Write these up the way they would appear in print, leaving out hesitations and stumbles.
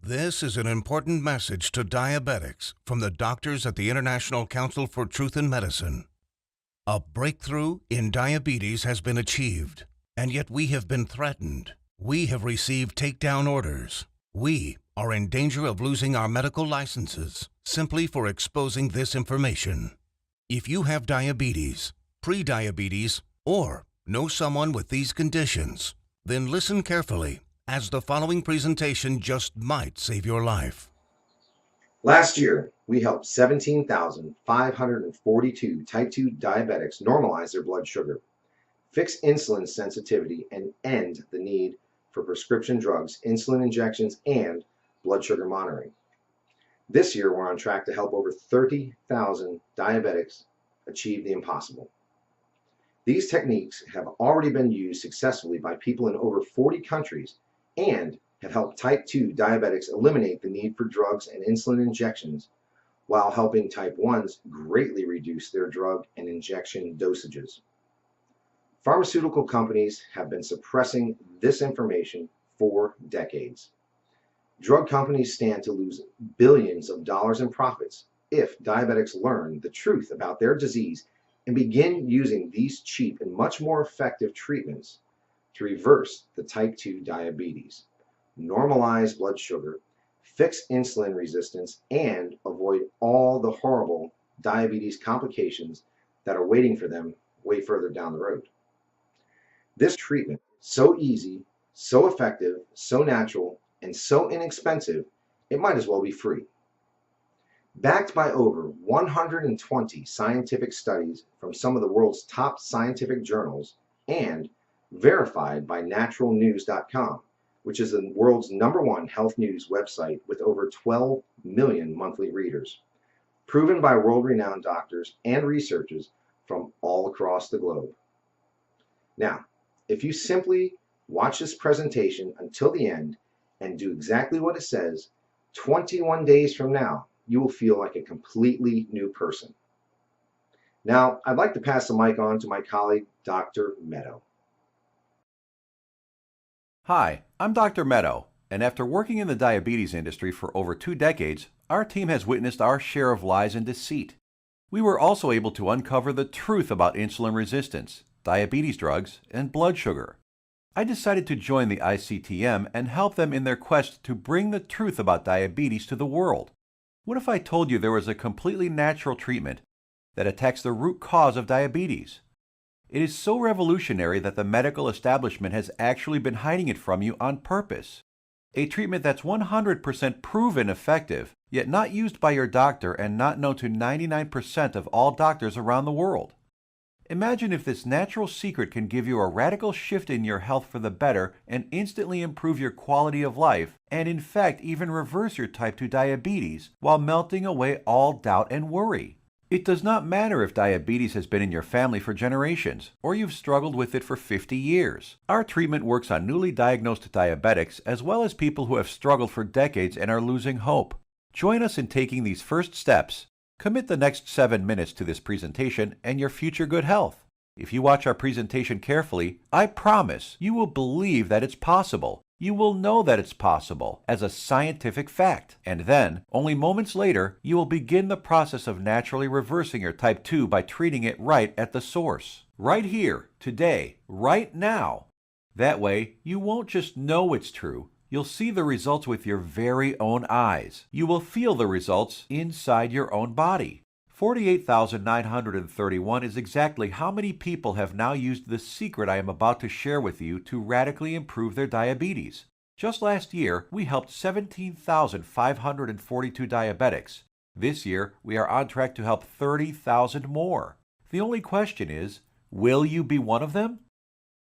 This is an important message to diabetics from the doctors at the International Council for Truth in Medicine. A breakthrough in diabetes has been achieved, and yet we have been threatened. We have received takedown orders. We are in danger of losing our medical licenses simply for exposing this information. If you have diabetes, pre-diabetes, or know someone with these conditions, then listen carefully, as the following presentation just might save your life. Last year, we helped 17,542 type 2 diabetics normalize their blood sugar, fix insulin sensitivity, and end the need for prescription drugs, insulin injections, and blood sugar monitoring. This year, we're on track to help over 30,000 diabetics achieve the impossible. These techniques have already been used successfully by people in over 40 countries and have helped type 2 diabetics eliminate the need for drugs and insulin injections, while helping type 1s greatly reduce their drug and injection dosages. Pharmaceutical companies have been suppressing this information for decades. Drug companies stand to lose billions of dollars in profits if diabetics learn the truth about their disease and begin using these cheap and much more effective treatments to reverse the type 2 diabetes, normalize blood sugar, fix insulin resistance, and avoid all the horrible diabetes complications that are waiting for them way further down the road. This treatment is so easy, so effective, so natural, and so inexpensive, it might as well be free. Backed by over 120 scientific studies from some of the world's top scientific journals and verified by naturalnews.com, which is the world's #1 health news website with over 12 million monthly readers, proven by world-renowned doctors and researchers from all across the globe. Now, if you simply watch this presentation until the end and do exactly what it says, 21 days from now, you will feel like a completely new person. Now, I'd like to pass the mic on to my colleague, Dr. Meadow. Hi, I'm Dr. Meadow, and after working in the diabetes industry for over 2 decades, our team has witnessed our share of lies and deceit. We were also able to uncover the truth about insulin resistance, diabetes drugs, and blood sugar. I decided to join the ICTM and help them in their quest to bring the truth about diabetes to the world. What if I told you there was a completely natural treatment that attacks the root cause of diabetes? It is so revolutionary that the medical establishment has actually been hiding it from you on purpose. A treatment that's 100% proven effective, yet not used by your doctor and not known to 99% of all doctors around the world. Imagine if this natural secret can give you a radical shift in your health for the better and instantly improve your quality of life, and in fact even reverse your type 2 diabetes while melting away all doubt and worry. It does not matter if diabetes has been in your family for generations, or you've struggled with it for 50 years. Our treatment works on newly diagnosed diabetics as well as people who have struggled for decades and are losing hope. Join us in taking these first steps. Commit the next 7 minutes to this presentation and your future good health. If you watch our presentation carefully, I promise you will believe that it's possible. You will know that it's possible as a scientific fact. And then, only moments later, you will begin the process of naturally reversing your type 2 by treating it right at the source. Right here, today, right now. That way, you won't just know it's true. You'll see the results with your very own eyes. You will feel the results inside your own body. 48,931 is exactly how many people have now used the secret I am about to share with you to radically improve their diabetes. Just last year, we helped 17,542 diabetics. This year, we are on track to help 30,000 more. The only question is, will you be one of them?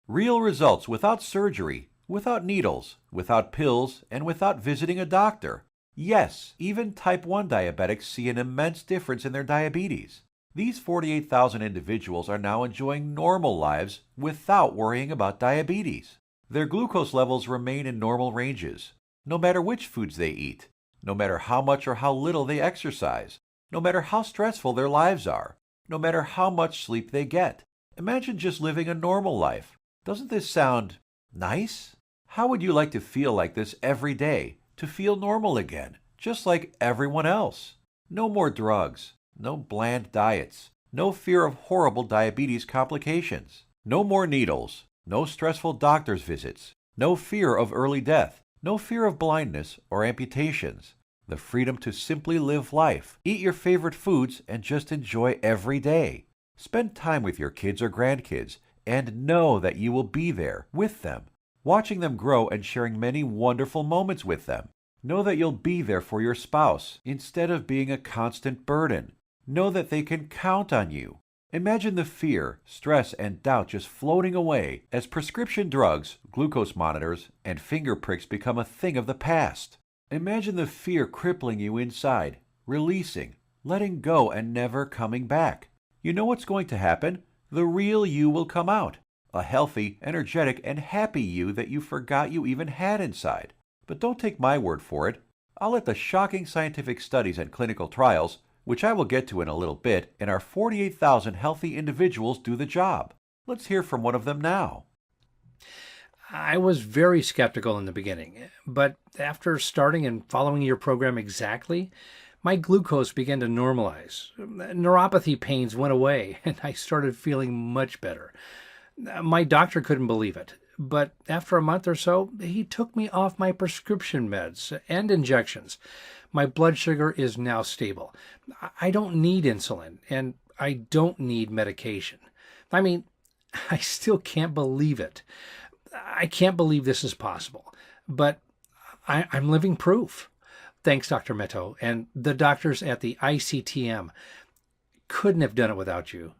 Real results without surgery, without needles, without pills, and without visiting a doctor. Yes, even type 1 diabetics see an immense difference in their diabetes. These 48,000 individuals are now enjoying normal lives without worrying about diabetes. Their glucose levels remain in normal ranges, no matter which foods they eat, no matter how much or how little they exercise, no matter how stressful their lives are, no matter how much sleep they get. Imagine just living a normal life. Doesn't this sound nice? How would you like to feel like this every day? to feel normal again, just like everyone else. No more drugs, no bland diets, no fear of horrible diabetes complications, no more needles, no stressful doctor's visits, no fear of early death, no fear of blindness or amputations. The freedom to simply live life, eat your favorite foods, and just enjoy every day. Spend time with your kids or grandkids and know that you will be there with them, watching them grow and sharing many wonderful moments with them. Know that you'll be there for your spouse instead of being a constant burden. Know that they can count on you. Imagine the fear, stress, and doubt just floating away as prescription drugs, glucose monitors, and finger pricks become a thing of the past. Imagine the fear crippling you inside, releasing, letting go, and never coming back. You know what's going to happen? The real you will come out. A healthy, energetic, and happy you that you forgot you even had inside. But don't take my word for it. I'll let the shocking scientific studies and clinical trials, which I will get to in a little bit, and our 48,000 healthy individuals do the job. Let's hear from one of them now. I was very skeptical in the beginning, but after starting and following your program exactly, my glucose began to normalize. Neuropathy pains went away, and I started feeling much better. My doctor couldn't believe it, but after a month or so, he took me off my prescription meds and injections. My blood sugar is now stable. I don't need insulin, and I don't need medication. I mean, I still can't believe it. I can't believe this is possible, but I'm living proof. Thanks, Dr. Meto, and the doctors at the ICTM. Couldn't have done it without you.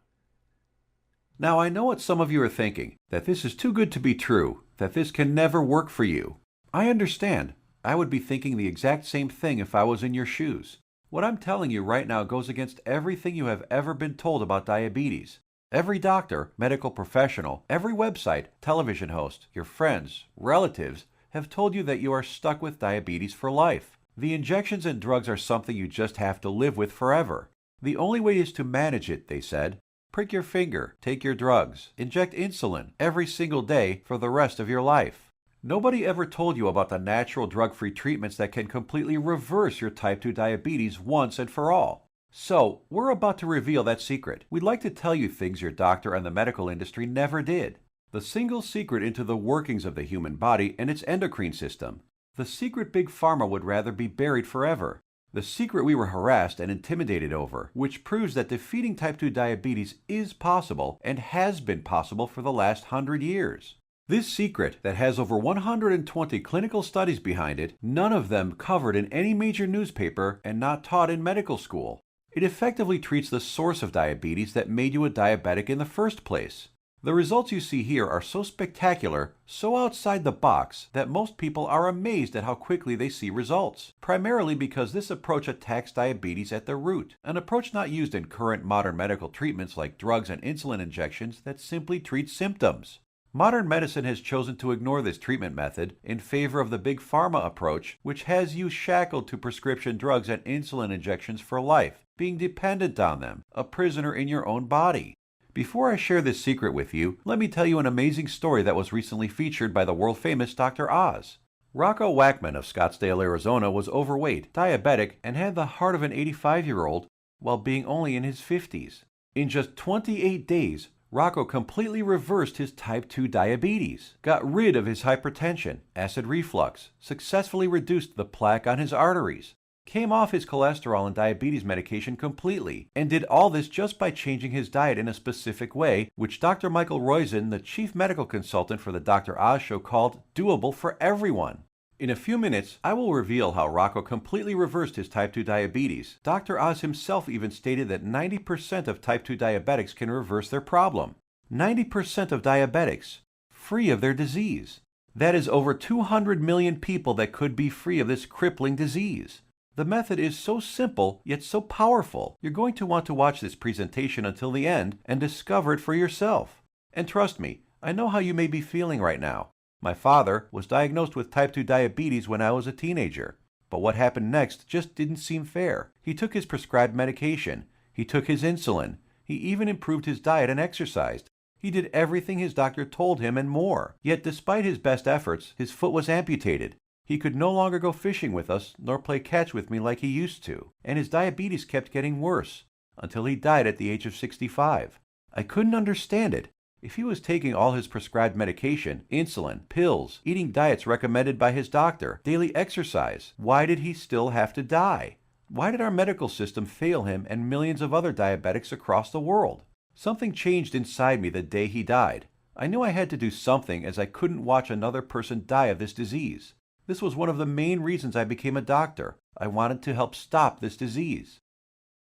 Now I know what some of you are thinking, that this is too good to be true, that this can never work for you. I understand. I would be thinking the exact same thing if I was in your shoes. What I'm telling you right now goes against everything you have ever been told about diabetes. Every doctor, medical professional, every website, television host, your friends, relatives have told you that you are stuck with diabetes for life. The injections and drugs are something you just have to live with forever. The only way is to manage it, they said. Prick your finger, take your drugs, inject insulin every single day for the rest of your life. Nobody ever told you about the natural drug-free treatments that can completely reverse your type 2 diabetes once and for all. So, we're about to reveal that secret. We'd like to tell you things your doctor and the medical industry never did. The single secret into the workings of the human body and its endocrine system. The secret Big Pharma would rather be buried forever. The secret we were harassed and intimidated over, which proves that defeating type 2 diabetes is possible and has been possible for the last 100 years. This secret that has over 120 clinical studies behind it, none of them covered in any major newspaper and not taught in medical school. It effectively treats the source of diabetes that made you a diabetic in the first place. The results you see here are so spectacular, so outside the box, that most people are amazed at how quickly they see results, primarily because this approach attacks diabetes at the root, an approach not used in current modern medical treatments like drugs and insulin injections that simply treat symptoms. Modern medicine has chosen to ignore this treatment method in favor of the Big Pharma approach, which has you shackled to prescription drugs and insulin injections for life, being dependent on them, a prisoner in your own body. Before I share this secret with you, let me tell you an amazing story that was recently featured by the world-famous Dr. Oz. Rocco Wackman of Scottsdale, Arizona was overweight, diabetic, and had the heart of an 85-year-old while being only in his 50s. In just 28 days, Rocco completely reversed his type 2 diabetes, got rid of his hypertension, acid reflux, successfully reduced the plaque on his arteries, came off his cholesterol and diabetes medication completely, and did all this just by changing his diet in a specific way, which Dr. Michael Roizen, the chief medical consultant for the Dr. Oz show, called doable for everyone. In a few minutes, I will reveal how Rocco completely reversed his type 2 diabetes. Dr. Oz himself even stated that 90% of type 2 diabetics can reverse their problem. 90% of diabetics, free of their disease. That is over 200 million people that could be free of this crippling disease. The method is so simple, yet so powerful. You're going to want to watch this presentation until the end and discover it for yourself. And trust me, I know how you may be feeling right now. My father was diagnosed with type 2 diabetes when I was a teenager. But what happened next just didn't seem fair. He took his prescribed medication. He took his insulin. He even improved his diet and exercised. He did everything his doctor told him and more. Yet despite his best efforts, his foot was amputated. He could no longer go fishing with us nor play catch with me like he used to, and his diabetes kept getting worse until he died at the age of 65. I couldn't understand it. If he was taking all his prescribed medication, insulin, pills, eating diets recommended by his doctor, daily exercise, why did he still have to die? Why did our medical system fail him and millions of other diabetics across the world? Something changed inside me the day he died. I knew I had to do something as I couldn't watch another person die of this disease. This was one of the main reasons I became a doctor. I wanted to help stop this disease.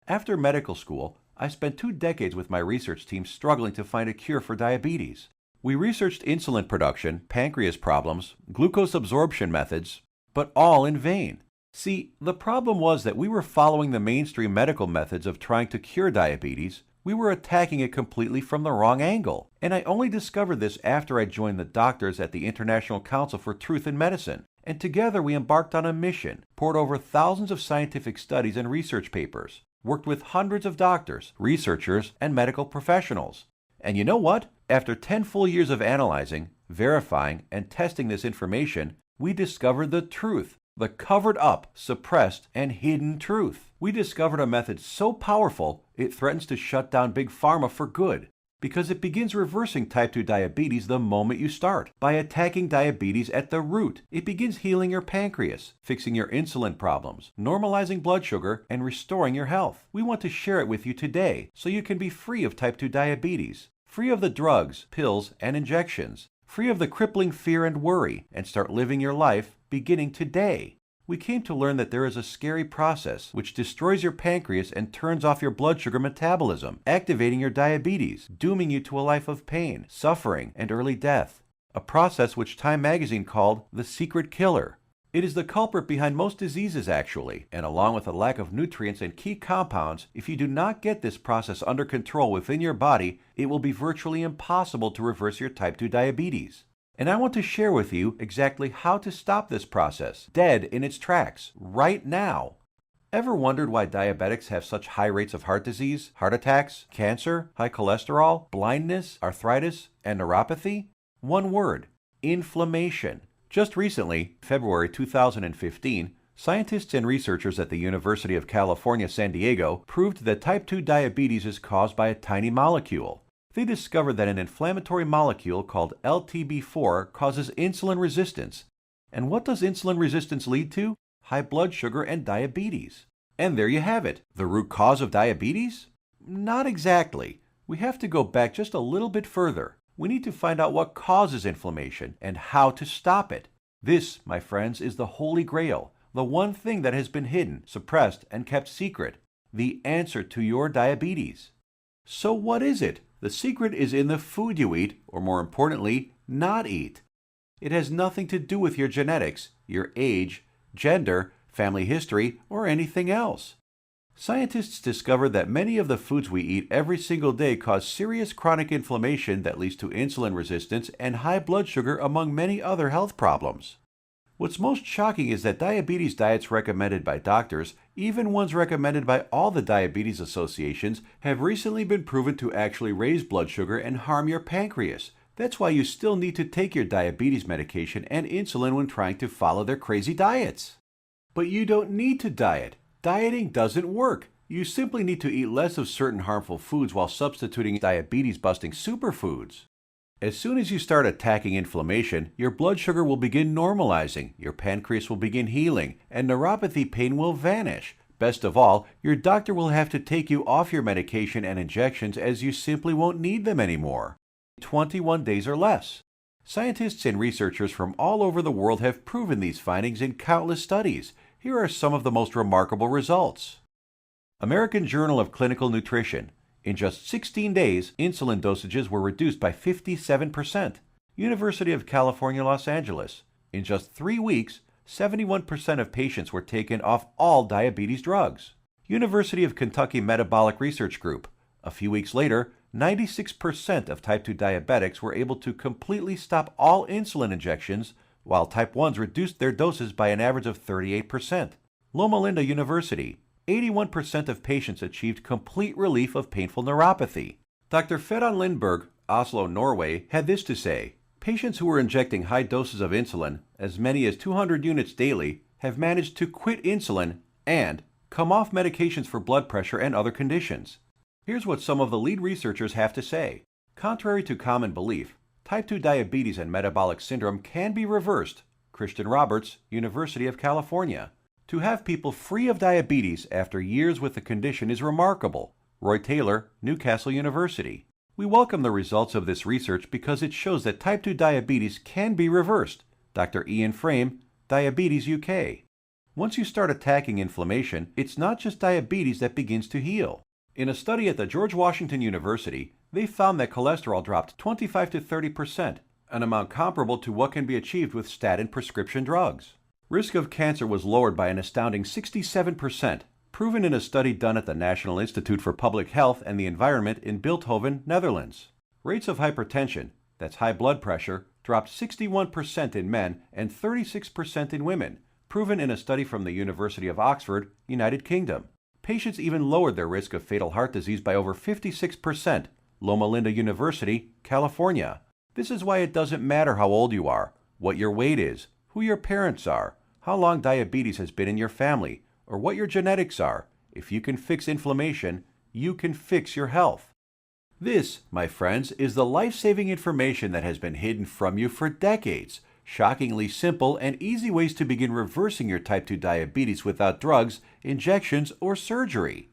After medical school, I spent 2 decades with my research team struggling to find a cure for diabetes. We researched insulin production, pancreas problems, glucose absorption methods, but all in vain. See, the problem was that we were following the mainstream medical methods of trying to cure diabetes. We were attacking it completely from the wrong angle. And I only discovered this after I joined the doctors at the International Council for Truth in Medicine. And together we embarked on a mission, poured over thousands of scientific studies and research papers, worked with hundreds of doctors, researchers, and medical professionals. And you know what? After 10 full years of analyzing, verifying, and testing this information, we discovered the truth, the covered up, suppressed, and hidden truth. We discovered a method so powerful it threatens to shut down Big Pharma for good, because it begins reversing type 2 diabetes the moment you start. By attacking diabetes at the root, it begins healing your pancreas, fixing your insulin problems, normalizing blood sugar, and restoring your health. We want to share it with you today so you can be free of type 2 diabetes, free of the drugs, pills, and injections, free of the crippling fear and worry, and start living your life beginning today. We came to learn that there is a scary process which destroys your pancreas and turns off your blood sugar metabolism, activating your diabetes, dooming you to a life of pain, suffering, and early death. A process which Time magazine called the secret killer. It is the culprit behind most diseases actually, and along with a lack of nutrients and key compounds, if you do not get this process under control within your body, it will be virtually impossible to reverse your type 2 diabetes. And I want to share with you exactly how to stop this process, dead in its tracks, right now. Ever wondered why diabetics have such high rates of heart disease, heart attacks, cancer, high cholesterol, blindness, arthritis, and neuropathy? One word: inflammation. Just recently, February 2015, scientists and researchers at the University of California, San Diego proved that type 2 diabetes is caused by a tiny molecule. They discovered that an inflammatory molecule called LTB4 causes insulin resistance. And what does insulin resistance lead to? High blood sugar and diabetes. And there you have it. The root cause of diabetes? Not exactly. We have to go back just a little bit further. We need to find out what causes inflammation and how to stop it. This, my friends, is the Holy Grail, the one thing that has been hidden, suppressed, and kept secret, the answer to your diabetes. So what is it? The secret is in the food you eat, or more importantly, not eat. It has nothing to do with your genetics, your age, gender, family history, or anything else. Scientists discovered that many of the foods we eat every single day cause serious chronic inflammation that leads to insulin resistance and high blood sugar, among many other health problems. What's most shocking is that diabetes diets recommended by doctors, even ones recommended by all the diabetes associations, have recently been proven to actually raise blood sugar and harm your pancreas. That's why you still need to take your diabetes medication and insulin when trying to follow their crazy diets. But you don't need to diet. Dieting doesn't work. You simply need to eat less of certain harmful foods while substituting diabetes-busting superfoods. As soon as you start attacking inflammation, your blood sugar will begin normalizing, your pancreas will begin healing, and neuropathy pain will vanish. Best of all, your doctor will have to take you off your medication and injections as you simply won't need them anymore. 21 days or less. Scientists and researchers from all over the world have proven these findings in countless studies. Here are some of the most remarkable results. American Journal of Clinical Nutrition. In just 16 days, insulin dosages were reduced by 57%. University of California, Los Angeles. In just 3 weeks, 71% of patients were taken off all diabetes drugs. University of Kentucky Metabolic Research Group. A few weeks later, 96% of type 2 diabetics were able to completely stop all insulin injections, while type 1s reduced their doses by an average of 38%. Loma Linda University. 81% of patients achieved complete relief of painful neuropathy. Dr. Fedon Lindberg, Oslo, Norway, had this to say: Patients who were injecting high doses of insulin, as many as 200 units daily, have managed to quit insulin and come off medications for blood pressure and other conditions. Here's what some of the lead researchers have to say. Contrary to common belief, type 2 diabetes and metabolic syndrome can be reversed. Christian Roberts, University of California. To have people free of diabetes after years with the condition is remarkable. Roy Taylor, Newcastle University. We welcome the results of this research because it shows that type 2 diabetes can be reversed. Dr. Ian Frame, Diabetes UK. Once you start attacking inflammation, it's not just diabetes that begins to heal. In a study at the George Washington University, they found that cholesterol dropped 25 to 30%, an amount comparable to what can be achieved with statin prescription drugs. Risk of cancer was lowered by an astounding 67%, proven in a study done at the National Institute for Public Health and the Environment in Bilthoven, Netherlands. Rates of hypertension, that's high blood pressure, dropped 61% in men and 36% in women, proven in a study from the University of Oxford, United Kingdom. Patients even lowered their risk of fatal heart disease by over 56%, Loma Linda University, California. This is why it doesn't matter how old you are, what your weight is, who your parents are, how long diabetes has been in your family, or what your genetics are. If you can fix inflammation, you can fix your health. This, my friends, is the life-saving information that has been hidden from you for decades. Shockingly simple and easy ways to begin reversing your type 2 diabetes without drugs, injections, or surgery.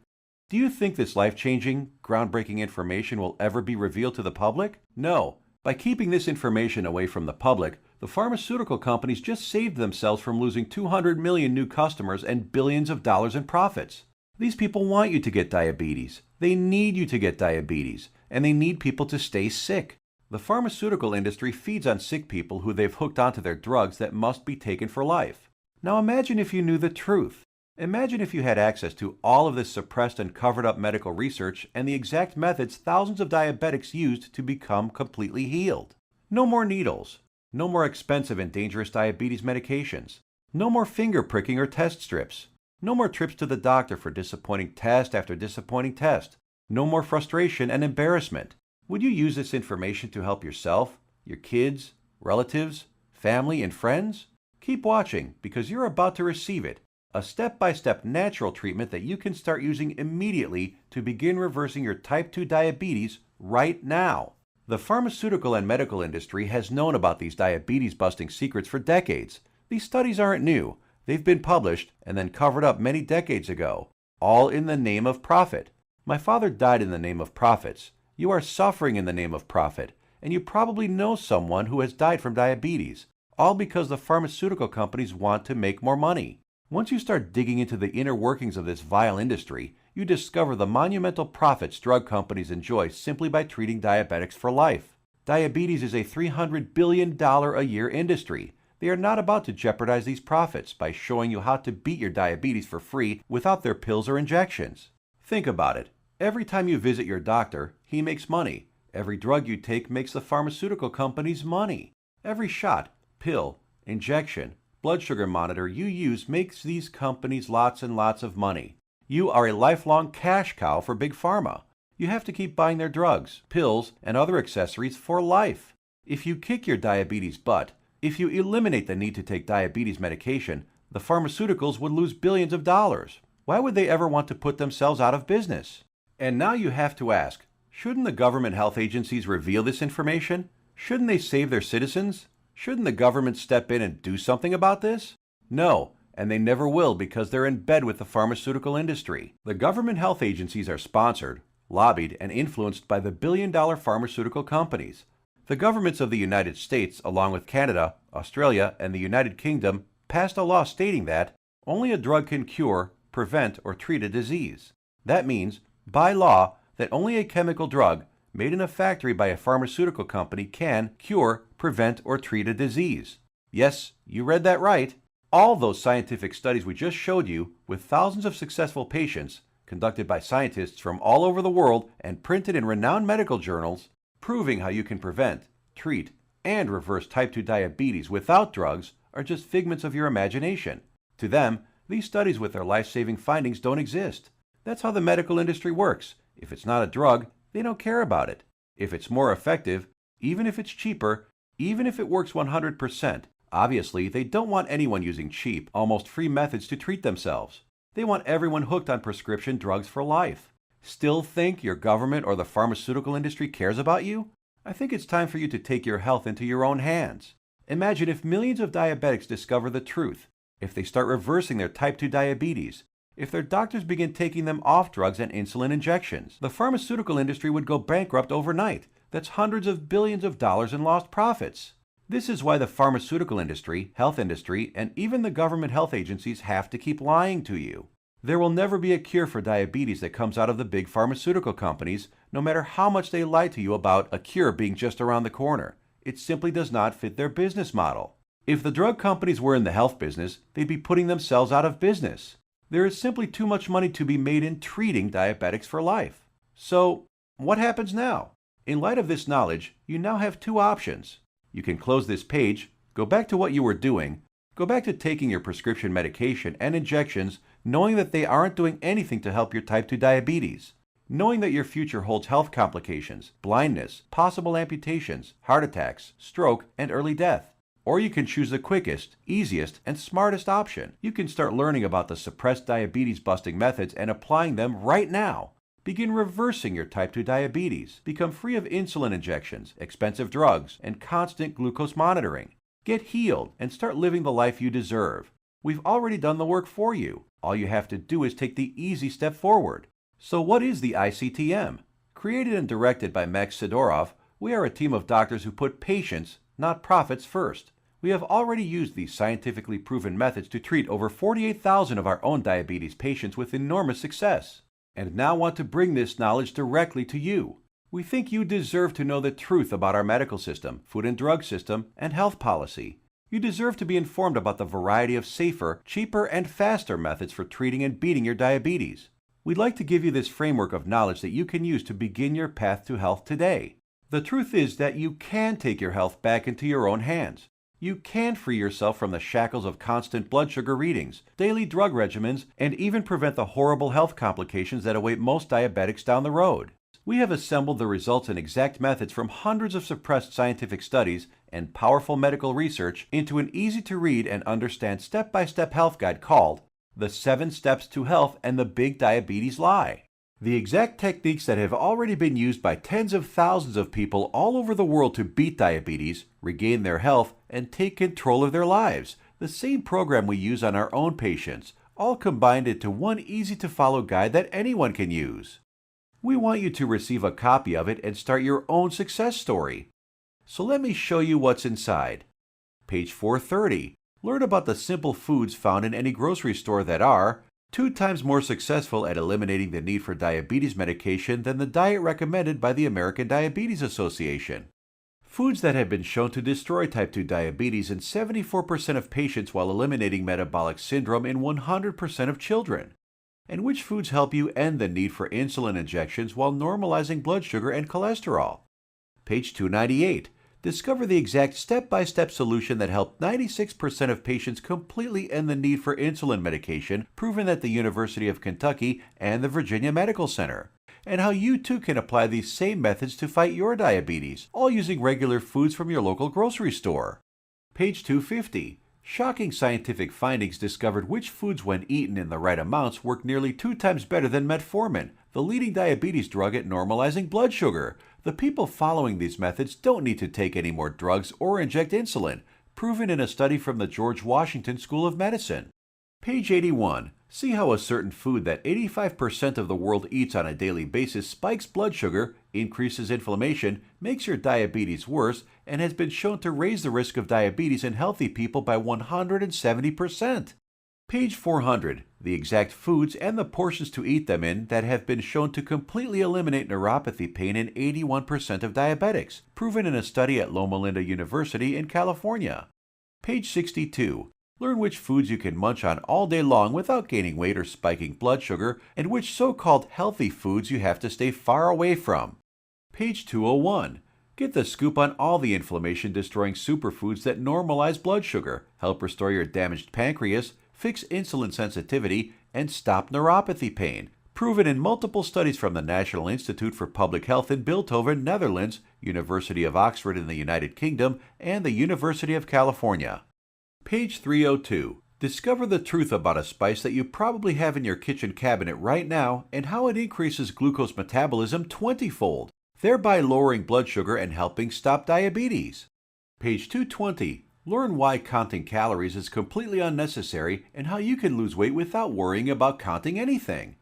Do you think this life-changing, groundbreaking information will ever be revealed to the public? No. By keeping this information away from the public, the pharmaceutical companies just saved themselves from losing 200 million new customers and billions of dollars in profits. These people want you to get diabetes. They need you to get diabetes, and they need people to stay sick. The pharmaceutical industry feeds on sick people who they've hooked onto their drugs that must be taken for life. Now imagine if you knew the truth. Imagine if you had access to all of this suppressed and covered up medical research and the exact methods thousands of diabetics used to become completely healed. No more needles. No more expensive and dangerous diabetes medications. No more finger pricking or test strips. No more trips to the doctor for disappointing test after disappointing test. No more frustration and embarrassment. Would you use this information to help yourself, your kids, relatives, family, and friends? Keep watching because you're about to receive it. A step-by-step natural treatment that you can start using immediately to begin reversing your type 2 diabetes right now. The pharmaceutical and medical industry has known about these diabetes-busting secrets for decades. These studies aren't new. They've been published and then covered up many decades ago, all in the name of profit. My father died in the name of profits. You are suffering in the name of profit, and you probably know someone who has died from diabetes, all because the pharmaceutical companies want to make more money. Once you start digging into the inner workings of this vile industry, you discover the monumental profits drug companies enjoy simply by treating diabetics for life. Diabetes is a $300 billion a year industry. They are not about to jeopardize these profits by showing you how to beat your diabetes for free without their pills or injections. Think about it. Every time you visit your doctor, he makes money. Every drug you take makes the pharmaceutical companies money. Every shot, pill, injection, blood sugar monitor you use makes these companies lots and lots of money. You are a lifelong cash cow for Big Pharma. You have to keep buying their drugs, pills, and other accessories for life. If you kick your diabetes butt, if you eliminate the need to take diabetes medication, the pharmaceuticals would lose billions of dollars. Why would they ever want to put themselves out of business? And now you have to ask, shouldn't the government health agencies reveal this information? Shouldn't they save their citizens? Shouldn't the government step in and do something about this? No, and they never will because they're in bed with the pharmaceutical industry. The government health agencies are sponsored, lobbied, and influenced by the billion-dollar pharmaceutical companies. The governments of the United States, along with Canada, Australia, and the United Kingdom, passed a law stating that only a drug can cure, prevent, or treat a disease. That means, by law, that only a chemical drug made in a factory by a pharmaceutical company can cure, prevent, or treat a disease. Yes, you read that right. All those scientific studies we just showed you, with thousands of successful patients, conducted by scientists from all over the world and printed in renowned medical journals, proving how you can prevent, treat, and reverse type 2 diabetes without drugs, are just figments of your imagination. To them, these studies with their life-saving findings don't exist. That's how the medical industry works. If it's not a drug, they don't care about it. If it's more effective, even if it's cheaper, Even if it works 100%, obviously they don't want anyone using cheap, almost free methods to treat themselves. They want everyone hooked on prescription drugs for life. Still think your government or the pharmaceutical industry cares about you? I think it's time for you to take your health into your own hands. Imagine if millions of diabetics discover the truth, if they start reversing their type 2 diabetes, if their doctors begin taking them off drugs and insulin injections. The pharmaceutical industry would go bankrupt overnight. That's hundreds of billions of dollars in lost profits. This is why the pharmaceutical industry, health industry, and even the government health agencies have to keep lying to you. There will never be a cure for diabetes that comes out of the big pharmaceutical companies, no matter how much they lie to you about a cure being just around the corner. It simply does not fit their business model. If the drug companies were in the health business, they'd be putting themselves out of business. There is simply too much money to be made in treating diabetics for life. So, what happens now? In light of this knowledge, you now have two options. You can close this page, go back to what you were doing, go back to taking your prescription medication and injections, knowing that they aren't doing anything to help your type 2 diabetes, knowing that your future holds health complications, blindness, possible amputations, heart attacks, stroke, and early death. Or you can choose the quickest, easiest, and smartest option. You can start learning about the suppressed diabetes busting methods and applying them right now. Begin reversing your type 2 diabetes. Become free of insulin injections, expensive drugs, and constant glucose monitoring. Get healed and start living the life you deserve. We've already done the work for you. All you have to do is take the easy step forward. So what is the ICTM? Created and directed by Max Sidorov, we are a team of doctors who put patients, not profits, first. We have already used these scientifically proven methods to treat over 48,000 of our own diabetes patients with enormous success, and now want to bring this knowledge directly to you. We think you deserve to know the truth about our medical system, food and drug system, and health policy. You deserve to be informed about the variety of safer, cheaper, and faster methods for treating and beating your diabetes. We'd like to give you this framework of knowledge that you can use to begin your path to health today. The truth is that you can take your health back into your own hands. You can free yourself from the shackles of constant blood sugar readings, daily drug regimens, and even prevent the horrible health complications that await most diabetics down the road. We have assembled the results and exact methods from hundreds of suppressed scientific studies and powerful medical research into an easy-to-read and understand step-by-step health guide called The 7 Steps to Health and the Big Diabetes Lie. The exact techniques that have already been used by tens of thousands of people all over the world to beat diabetes, regain their health, and take control of their lives. The same program we use on our own patients, all combined into one easy-to-follow guide that anyone can use. We want you to receive a copy of it and start your own success story. So let me show you what's inside. Page 430. Learn about the simple foods found in any grocery store that are 2 times more successful at eliminating the need for diabetes medication than the diet recommended by the American Diabetes Association. Foods that have been shown to destroy type 2 diabetes in 74% of patients while eliminating metabolic syndrome in 100% of children. And which foods help you end the need for insulin injections while normalizing blood sugar and cholesterol. Page 298. Discover the exact step-by-step solution that helped 96% of patients completely end the need for insulin medication, proven at the University of Kentucky and the Virginia Medical Center, and how you too can apply these same methods to fight your diabetes, all using regular foods from your local grocery store. Page 250. Shocking scientific findings discovered which foods, when eaten in the right amounts, work nearly 2 times better than metformin, the leading diabetes drug at normalizing blood sugar. The people following these methods don't need to take any more drugs or inject insulin, proven in a study from the George Washington School of Medicine. Page 81. See how a certain food that 85% of the world eats on a daily basis spikes blood sugar, increases inflammation, makes your diabetes worse, and has been shown to raise the risk of diabetes in healthy people by 170%. Page 400. The exact foods and the portions to eat them in that have been shown to completely eliminate neuropathy pain in 81% of diabetics, proven in a study at Loma Linda University in California. Page 62. Learn which foods you can munch on all day long without gaining weight or spiking blood sugar, and which so-called healthy foods you have to stay far away from. Page 201. Get the scoop on all the inflammation-destroying superfoods that normalize blood sugar, help restore your damaged pancreas, fix insulin sensitivity, and stop neuropathy pain, proven in multiple studies from the National Institute for Public Health in Bilthoven, Netherlands, University of Oxford in the United Kingdom, and the University of California. Page 302. Discover the truth about a spice that you probably have in your kitchen cabinet right now and how it increases glucose metabolism 20-fold, thereby lowering blood sugar and helping stop diabetes. Page 220. Learn why counting calories is completely unnecessary and how you can lose weight without worrying about counting anything.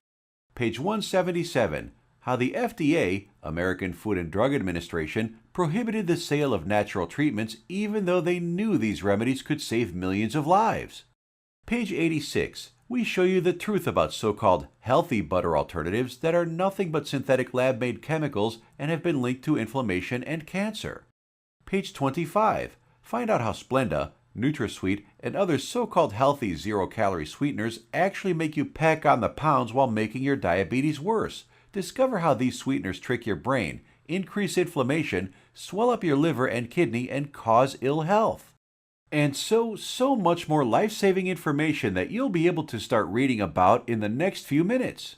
Page 177. How the FDA, American Food and Drug Administration, prohibited the sale of natural treatments even though they knew these remedies could save millions of lives. Page 86. We show you the truth about so-called healthy butter alternatives that are nothing but synthetic lab-made chemicals and have been linked to inflammation and cancer. Page 25. Find out how Splenda, NutraSweet, and other so-called healthy zero-calorie sweeteners actually make you pack on the pounds while making your diabetes worse. Discover how these sweeteners trick your brain, increase inflammation, swell up your liver and kidney, and cause ill health. And so much more life-saving information that you'll be able to start reading about in the next few minutes.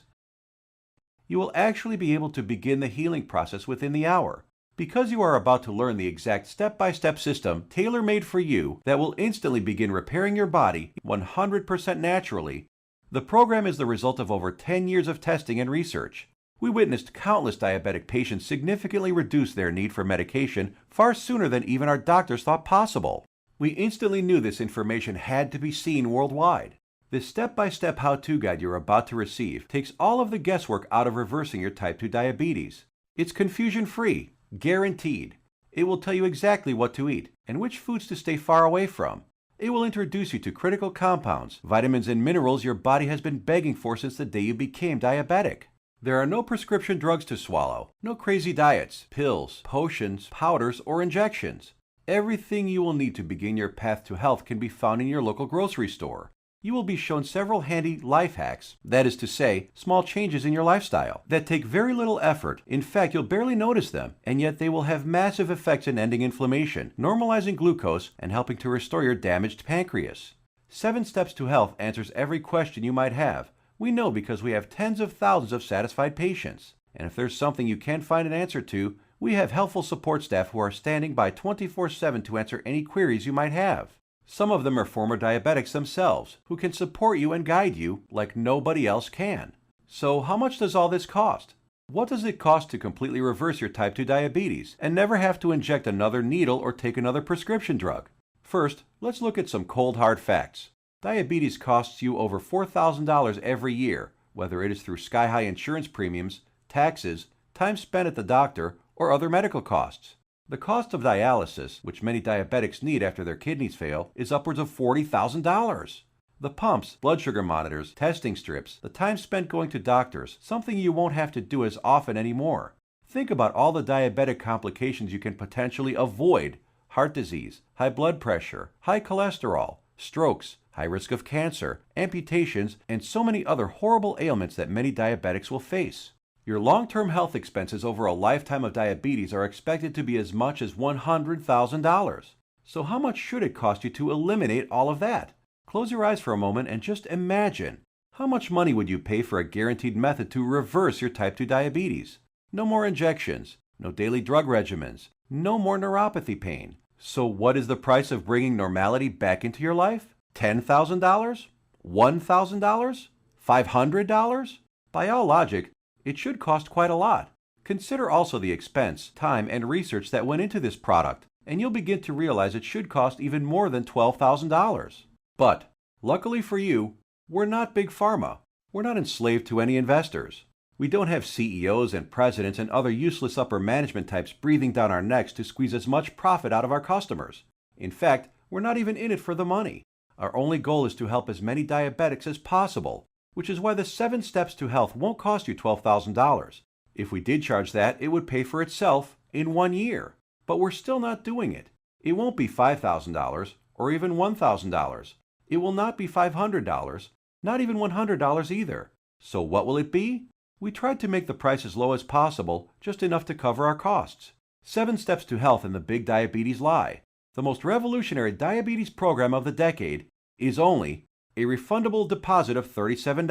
You will actually be able to begin the healing process within the hour, because you are about to learn the exact step-by-step system tailor-made for you that will instantly begin repairing your body 100% naturally. The program is the result of over 10 years of testing and research. We witnessed countless diabetic patients significantly reduce their need for medication far sooner than even our doctors thought possible. We instantly knew this information had to be seen worldwide. This step-by-step how-to guide you're about to receive takes all of the guesswork out of reversing your type 2 diabetes. It's confusion-free, guaranteed. It will tell you exactly what to eat and which foods to stay far away from. It will introduce you to critical compounds, vitamins and minerals your body has been begging for since the day you became diabetic. There are no prescription drugs to swallow, no crazy diets, pills, potions, powders, or injections. Everything you will need to begin your path to health can be found in your local grocery store. You will be shown several handy life hacks, that is to say, small changes in your lifestyle, that take very little effort. In fact, you'll barely notice them, and yet they will have massive effects in ending inflammation, normalizing glucose, and helping to restore your damaged pancreas. 7 Steps to Health answers every question you might have. We know because we have tens of thousands of satisfied patients. And if there's something you can't find an answer to, we have helpful support staff who are standing by 24/7 to answer any queries you might have. Some of them are former diabetics themselves, who can support you and guide you like nobody else can. So how much does all this cost? What does it cost to completely reverse your type 2 diabetes and never have to inject another needle or take another prescription drug? First, let's look at some cold hard facts. Diabetes costs you over $4,000 every year, whether it is through sky-high insurance premiums, taxes, time spent at the doctor, or other medical costs. The cost of dialysis, which many diabetics need after their kidneys fail, is upwards of $40,000. The pumps, blood sugar monitors, testing strips, the time spent going to doctors, something you won't have to do as often anymore. Think about all the diabetic complications you can potentially avoid: heart disease, high blood pressure, high cholesterol, strokes, high risk of cancer, amputations, and so many other horrible ailments that many diabetics will face. Your long-term health expenses over a lifetime of diabetes are expected to be as much as $100,000. So how much should it cost you to eliminate all of that? Close your eyes for a moment and just imagine. How much money would you pay for a guaranteed method to reverse your type 2 diabetes? No more injections, no daily drug regimens, no more neuropathy pain. So what is the price of bringing normality back into your life? $10,000? $1,000? $500? By all logic, it should cost quite a lot. Consider also the expense, time, and research that went into this product, and you'll begin to realize it should cost even more than $12,000. But, luckily for you, we're not Big Pharma. We're not enslaved to any investors. We don't have CEOs and presidents and other useless upper management types breathing down our necks to squeeze as much profit out of our customers. In fact, we're not even in it for the money. Our only goal is to help as many diabetics as possible, which is why the 7 Steps to Health won't cost you $12,000. If we did charge that, it would pay for itself in 1 year. But we're still not doing it. It won't be $5,000 or even $1,000. It will not be $500, not even $100 either. So what will it be? We tried to make the price as low as possible, just enough to cover our costs. 7 Steps to Health and the Big Diabetes Lie, the most revolutionary diabetes program of the decade, is only a refundable deposit of $37.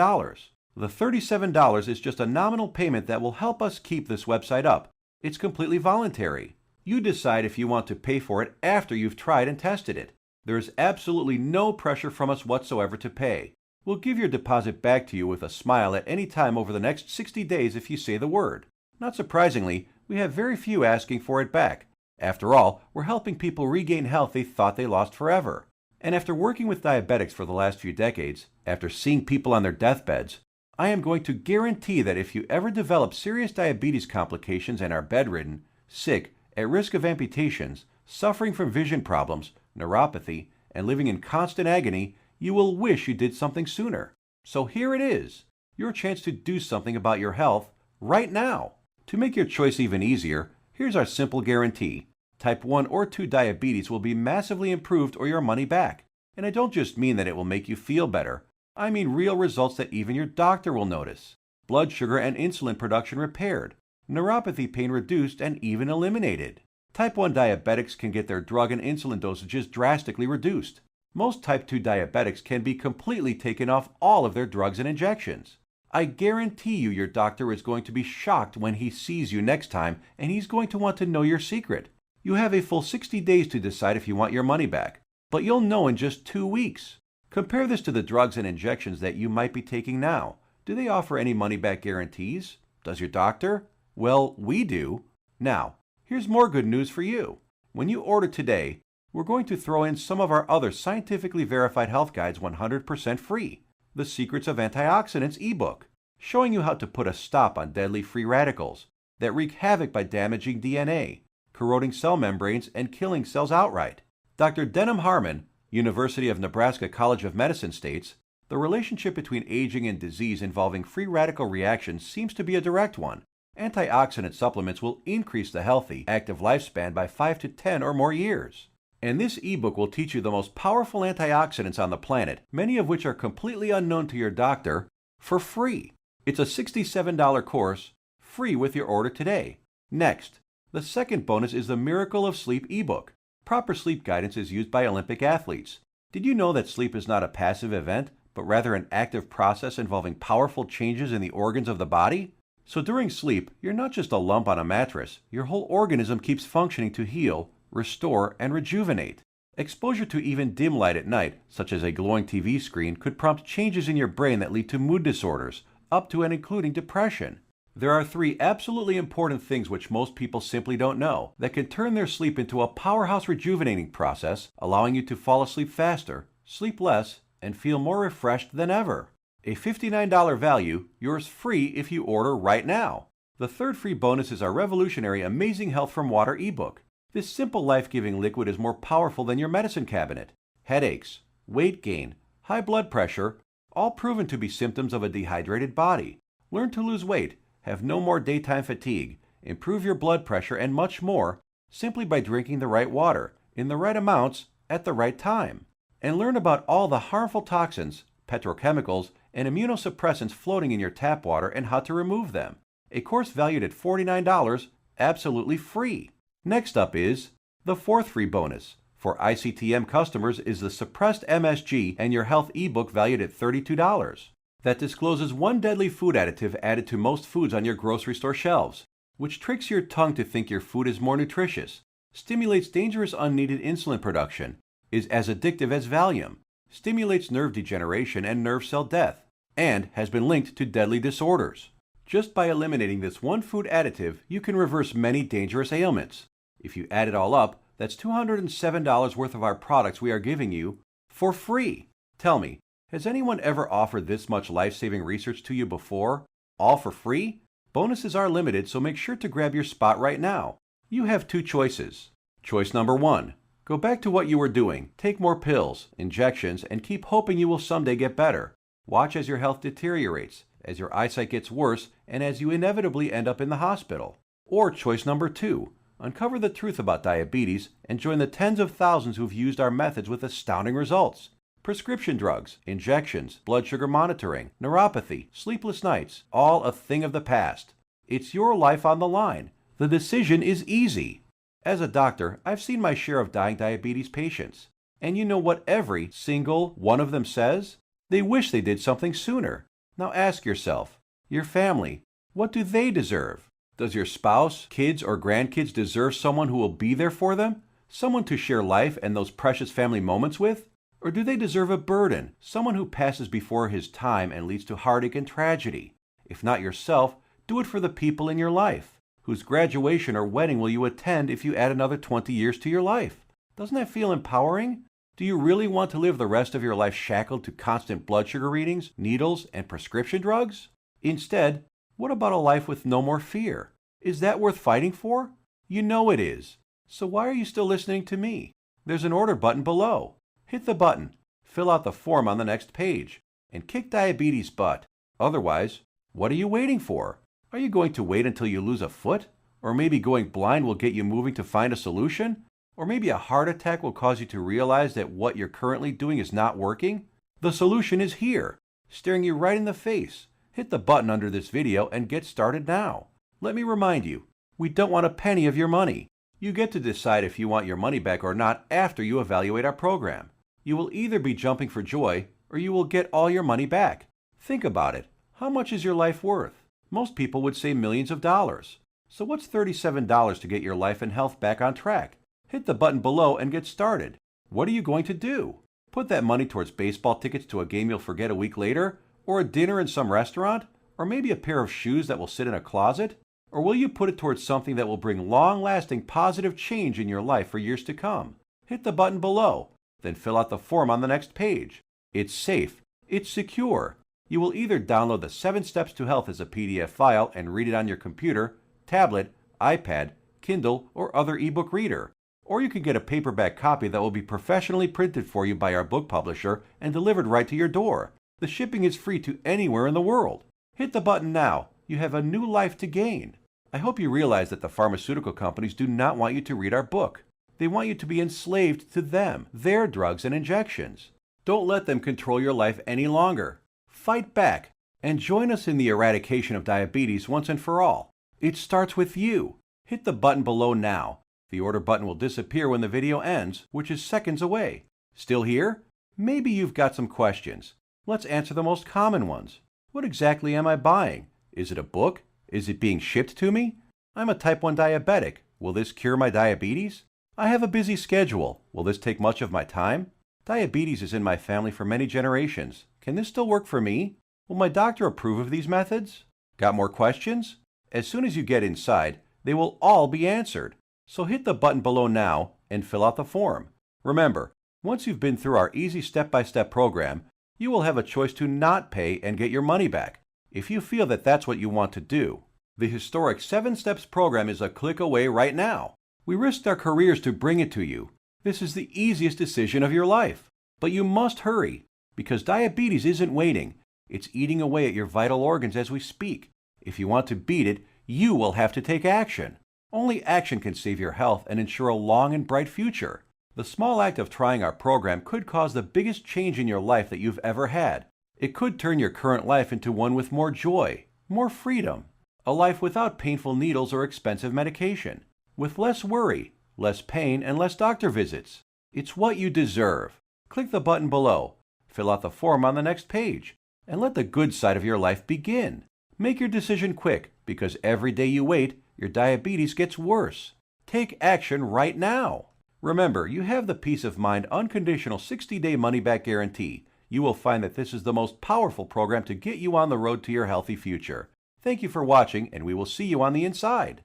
The $37 is just a nominal payment that will help us keep this website up. It's completely voluntary. You decide if you want to pay for it after you've tried and tested it. There is absolutely no pressure from us whatsoever to pay. We'll give your deposit back to you with a smile at any time over the next 60 days if you say the word. Not surprisingly, we have very few asking for it back. After all, we're helping people regain health they thought they lost forever. And after working with diabetics for the last few decades, after seeing people on their deathbeds, I am going to guarantee that if you ever develop serious diabetes complications and are bedridden, sick, at risk of amputations, suffering from vision problems, neuropathy, and living in constant agony, you will wish you did something sooner. So here it is, your chance to do something about your health right now. To make your choice even easier, here's our simple guarantee. Type 1 or 2 diabetes will be massively improved or your money back. And I don't just mean that it will make you feel better. I mean real results that even your doctor will notice. Blood sugar and insulin production repaired, neuropathy pain reduced and even eliminated. Type 1 diabetics can get their drug and insulin dosages drastically reduced. Most type 2 diabetics can be completely taken off all of their drugs and injections. I guarantee you your doctor is going to be shocked when he sees you next time, and he's going to want to know your secret. You have a full 60 days to decide if you want your money back, but you'll know in just 2 weeks. Compare this to the drugs and injections that you might be taking now. Do they offer any money-back guarantees? Does your doctor? Well, we do. Now, here's more good news for you. When you order today, we're going to throw in some of our other scientifically verified health guides 100% free. The Secrets of Antioxidants ebook, showing you how to put a stop on deadly free radicals that wreak havoc by damaging DNA, corroding cell membranes, and killing cells outright. Dr. Denham Harmon, University of Nebraska College of Medicine states, the relationship between aging and disease involving free radical reactions seems to be a direct one. Antioxidant supplements will increase the healthy, active lifespan by 5 to 10 or more years. And this ebook will teach you the most powerful antioxidants on the planet, many of which are completely unknown to your doctor, for free. It's a $67 course, free with your order today. Next, the second bonus is the Miracle of Sleep ebook. Proper sleep guidance is used by Olympic athletes. Did you know that sleep is not a passive event, but rather an active process involving powerful changes in the organs of the body? So during sleep, you're not just a lump on a mattress. Your whole organism keeps functioning to heal, restore, and rejuvenate. Exposure to even dim light at night, such as a glowing TV screen, could prompt changes in your brain that lead to mood disorders, up to and including depression. There are 3 absolutely important things which most people simply don't know that can turn their sleep into a powerhouse rejuvenating process, allowing you to fall asleep faster, sleep less, and feel more refreshed than ever. A $59 value, yours free if you order right now. The third free bonus is our revolutionary Amazing Health from Water ebook. This simple life-giving liquid is more powerful than your medicine cabinet. Headaches, weight gain, high blood pressure, all proven to be symptoms of a dehydrated body. Learn to lose weight, have no more daytime fatigue, improve your blood pressure, and much more simply by drinking the right water, in the right amounts, at the right time. And learn about all the harmful toxins, petrochemicals, and immunosuppressants floating in your tap water and how to remove them. A course valued at $49, absolutely free. Next up is the fourth free bonus. For ICTM customers is the Suppressed MSG and Your Health ebook valued at $32. That discloses one deadly food additive added to most foods on your grocery store shelves, which tricks your tongue to think your food is more nutritious, stimulates dangerous unneeded insulin production, is as addictive as Valium, stimulates nerve degeneration and nerve cell death, and has been linked to deadly disorders. Just by eliminating this one food additive, you can reverse many dangerous ailments. If you add it all up, that's $207 worth of our products we are giving you for free. Tell me, has anyone ever offered this much life-saving research to you before? All for free? Bonuses are limited, so make sure to grab your spot right now. You have 2 choices. Choice number 1. Go back to what you were doing, take more pills, injections, and keep hoping you will someday get better. Watch as your health deteriorates, as your eyesight gets worse, and as you inevitably end up in the hospital. Or choice number 2. Uncover the truth about diabetes and join the tens of thousands who've used our methods with astounding results. Prescription drugs, injections, blood sugar monitoring, neuropathy, sleepless nights, all a thing of the past. It's your life on the line. The decision is easy. As a doctor, I've seen my share of dying diabetes patients. And you know what every single one of them says? They wish they did something sooner. Now ask yourself, your family, what do they deserve? Does your spouse, kids, or grandkids deserve someone who will be there for them? Someone to share life and those precious family moments with? Or do they deserve a burden, someone who passes before his time and leads to heartache and tragedy? If not yourself, do it for the people in your life. Whose graduation or wedding will you attend if you add another 20 years to your life? Doesn't that feel empowering? Do you really want to live the rest of your life shackled to constant blood sugar readings, needles, and prescription drugs? Instead, what about a life with no more fear? Is that worth fighting for? You know it is. So why are you still listening to me? There's an order button below. Hit the button, fill out the form on the next page, and kick diabetes butt. Otherwise, what are you waiting for? Are you going to wait until you lose a foot? Or maybe going blind will get you moving to find a solution? Or maybe a heart attack will cause you to realize that what you're currently doing is not working? The solution is here, staring you right in the face. Hit the button under this video and get started now. Let me remind you, we don't want a penny of your money. You get to decide if you want your money back or not after you evaluate our program. You will either be jumping for joy or you will get all your money back. Think about it. How much is your life worth? Most people would say millions of dollars. So what's $37 to get your life and health back on track? Hit the button below and get started. What are you going to do? Put that money towards baseball tickets to a game you'll forget a week later? Or a dinner in some restaurant? Or maybe a pair of shoes that will sit in a closet? Or will you put it towards something that will bring long-lasting positive change in your life for years to come? Hit the button below, then fill out the form on the next page. It's safe. It's secure. You will either download the 7 Steps to Health as a PDF file and read it on your computer, tablet, iPad, Kindle, or other ebook reader. Or you can get a paperback copy that will be professionally printed for you by our book publisher and delivered right to your door. The shipping is free to anywhere in the world. Hit the button now. You have a new life to gain. I hope you realize that the pharmaceutical companies do not want you to read our book. They want you to be enslaved to them, their drugs and injections. Don't let them control your life any longer. Fight back and join us in the eradication of diabetes once and for all. It starts with you. Hit the button below now. The order button will disappear when the video ends, which is seconds away. Still here? Maybe you've got some questions. Let's answer the most common ones. What exactly am I buying? Is it a book? Is it being shipped to me? I'm a type 1 diabetic. Will this cure my diabetes? I have a busy schedule. Will this take much of my time? Diabetes is in my family for many generations. Can this still work for me? Will my doctor approve of these methods? Got more questions? As soon as you get inside, they will all be answered. So hit the button below now and fill out the form. Remember, once you've been through our easy step-by-step program, you will have a choice to not pay and get your money back, if you feel that that's what you want to do. The historic 7 Steps program is a click away right now. We risked our careers to bring it to you. This is the easiest decision of your life. But you must hurry, because diabetes isn't waiting. It's eating away at your vital organs as we speak. If you want to beat it, you will have to take action. Only action can save your health and ensure a long and bright future. The small act of trying our program could cause the biggest change in your life that you've ever had. It could turn your current life into one with more joy, more freedom, a life without painful needles or expensive medication, with less worry, less pain, and less doctor visits. It's what you deserve. Click the button below, fill out the form on the next page, and let the good side of your life begin. Make your decision quick, because every day you wait, your diabetes gets worse. Take action right now. Remember, you have the peace of mind unconditional 60-day money-back guarantee. You will find that this is the most powerful program to get you on the road to your healthy future. Thank you for watching, and we will see you on the inside.